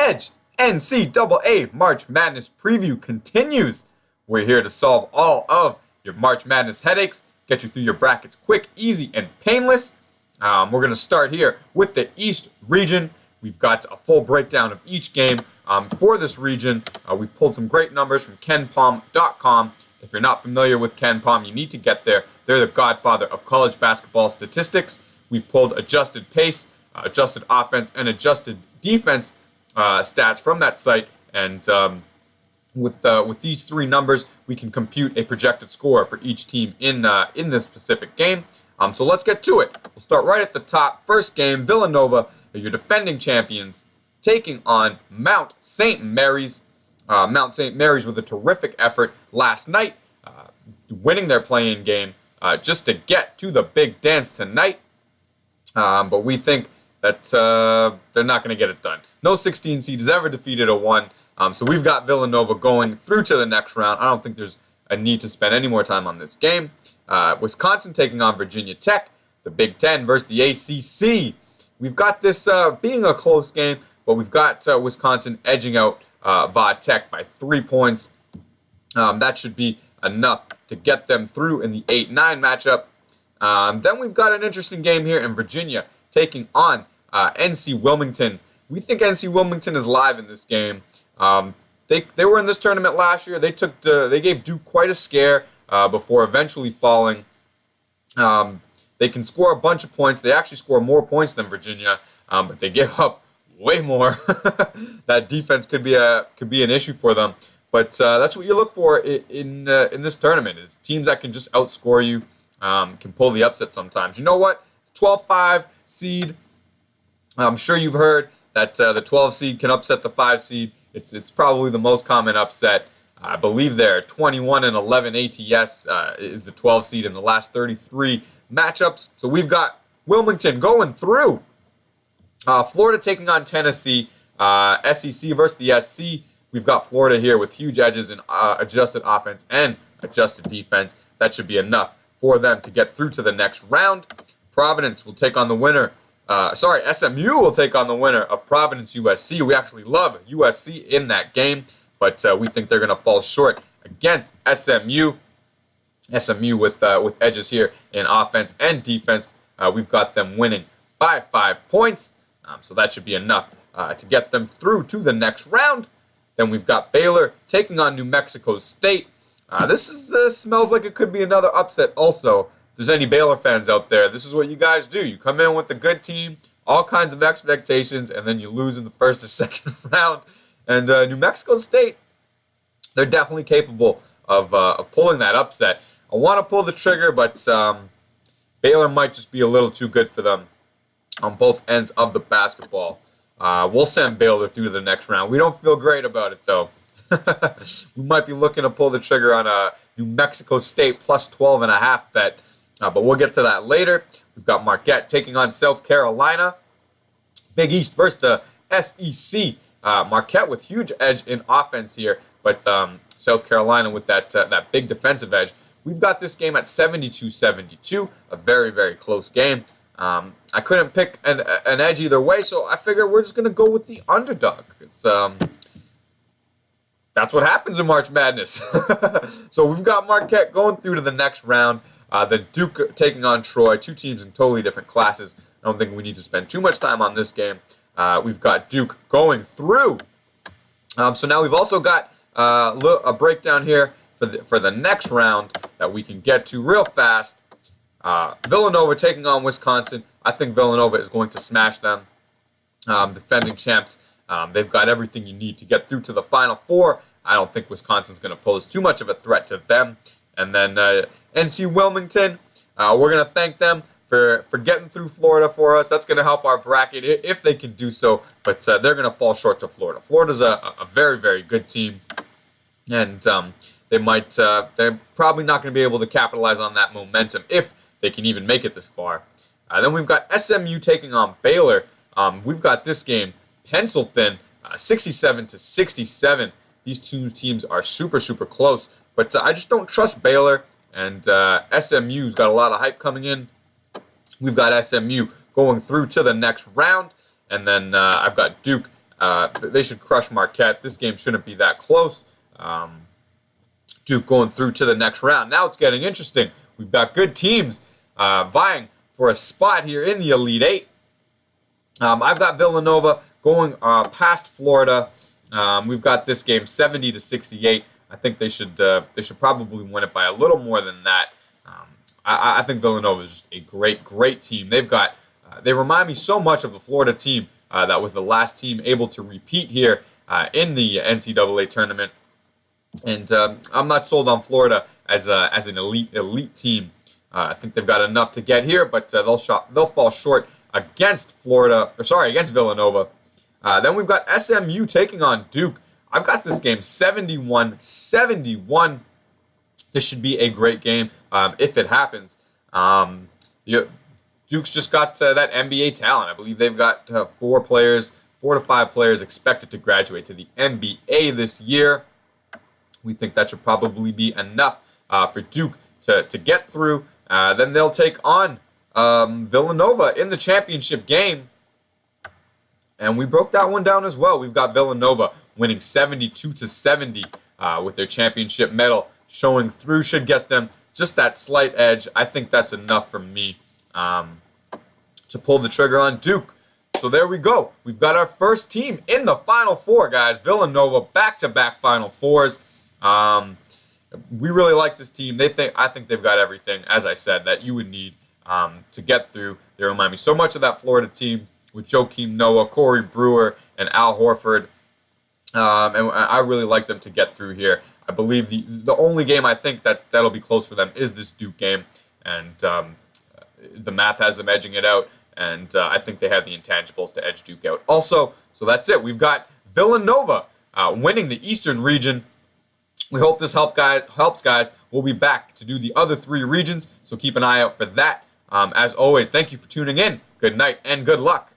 Edge NCAA March Madness preview continues. We're here to solve all of your March Madness headaches, get you through your brackets quick, easy, and painless. We're going to start here with the East region. We've got a full breakdown of each game for this region. We've pulled some great numbers from KenPom.com. If you're not familiar with KenPom, you need to get there. They're the godfather of college basketball statistics. We've pulled adjusted pace, adjusted offense, and adjusted defense stats from that site. And with these three numbers, we can compute a projected score for each team in this specific game. So let's get to it. We'll start right at the top. First game, Villanova, your defending champions, taking on Mount St. Mary's. Mount St. Mary's with a terrific effort last night, winning their play-in game just to get to the big dance tonight. But we think that they're not going to get it done. No 16 seed has ever defeated a 1. So we've got Villanova going through to the next round. I don't think there's a need to spend any more time on this game. Wisconsin taking on Virginia Tech, the Big Ten versus the ACC. We've got this being a close game, but we've got Wisconsin edging out Va Tech by 3 points. That should be enough to get them through in the 8-9 matchup. Then we've got an interesting game here in Virginia taking on NC Wilmington. We think NC Wilmington is live in this game. They were in this tournament last year. They gave Duke quite a scare before eventually falling. They can score a bunch of points. They actually score more points than Virginia, but they give up way more. That defense could be an issue for them. But that's what you look for in this tournament, is teams that can just outscore you, can pull the upset sometimes. You know what? 12-5 seed. I'm sure you've heard that the 12 seed can upset the 5 seed. It's probably the most common upset. I believe they're 21-11 ATS is the 12 seed in the last 33 matchups. So we've got Wilmington going through. Florida taking on Tennessee. SEC versus the SC. We've got Florida here with huge edges in adjusted offense and adjusted defense. That should be enough for them to get through to the next round. Providence will take on the winner. SMU will take on the winner of Providence USC. We actually love USC in that game, but we think they're going to fall short against SMU. SMU with edges here in offense and defense. We've got them winning by 5 points, so that should be enough to get them through to the next round. Then we've got Baylor taking on New Mexico State. This smells like it could be another upset also. If there's any Baylor fans out there, this is what you guys do. You come in with a good team, all kinds of expectations, and then you lose in the first or second round. And New Mexico State, they're definitely capable of pulling that upset. I want to pull the trigger, but Baylor might just be a little too good for them on both ends of the basketball. We'll send Baylor through to the next round. We don't feel great about it, though. We might be looking to pull the trigger on a New Mexico State plus 12.5 bet. But we'll get to that later. We've got Marquette taking on South Carolina. Big East versus the SEC. Marquette with huge edge in offense here, but South Carolina with that big defensive edge. We've got this game at 72-72, a very, very close game. I couldn't pick an edge either way, so I figured we're just going to go with the underdog. That's what happens in March Madness. So we've got Marquette going through to the next round. The Duke taking on Troy, two teams in totally different classes. I don't think we need to spend too much time on this game. We've got Duke going through. So now we've also got a breakdown here for the next round that we can get to real fast. Villanova taking on Wisconsin. I think Villanova is going to smash them. Defending champs. They've got everything you need to get through to the Final Four. I don't think Wisconsin's going to pose too much of a threat to them. And then NC Wilmington, we're going to thank them for getting through Florida for us. That's going to help our bracket if they can do so. But they're going to fall short to Florida. Florida's a very, very good team. And they're probably not going to be able to capitalize on that momentum if they can even make it this far. Then we've got SMU taking on Baylor. We've got this game pencil thin, 67-67. These two teams are super, super close. But I just don't trust Baylor, and SMU's got a lot of hype coming in. We've got SMU going through to the next round, and then I've got Duke They should crush Marquette. This game shouldn't be that close. Duke going through to the next round. Now it's getting interesting. We've got good teams vying for a spot here in the Elite Eight. I've got Villanova going past Florida. We've got this game 70-68. I think they should probably win it by a little more than that. I think Villanova is just a great team. They remind me so much of the Florida team that was the last team able to repeat here in the NCAA tournament. And I'm not sold on Florida as an elite team. I think they've got enough to get here, but they'll fall short against Villanova. Then we've got SMU taking on Duke. I've got this game 71-71. This should be a great game if it happens. Duke's just got that NBA talent. I believe they've got 4 to 5 players expected to graduate to the NBA this year. We think that should probably be enough for Duke to get through. Then they'll take on Villanova in the championship game. And we broke that one down as well. We've got Villanova winning 72-70 with their championship medal showing through. Should get them just that slight edge. I think that's enough for me to pull the trigger on Duke. So there we go. We've got our first team in the Final Four, guys. Villanova back-to-back Final Fours. We really like this team. I think they've got everything, as I said, that you would need to get through. They remind me so much of that Florida team with Joakim Noah, Corey Brewer, and Al Horford. And I really like them to get through here. I believe the only game I think that'll be close for them is this Duke game. And the math has them edging it out. And I think they have the intangibles to edge Duke out. Also, so that's it. We've got Villanova winning the Eastern region. We hope this helps, guys. We'll be back to do the other 3 regions, so keep an eye out for that. As always, thank you for tuning in. Good night and good luck.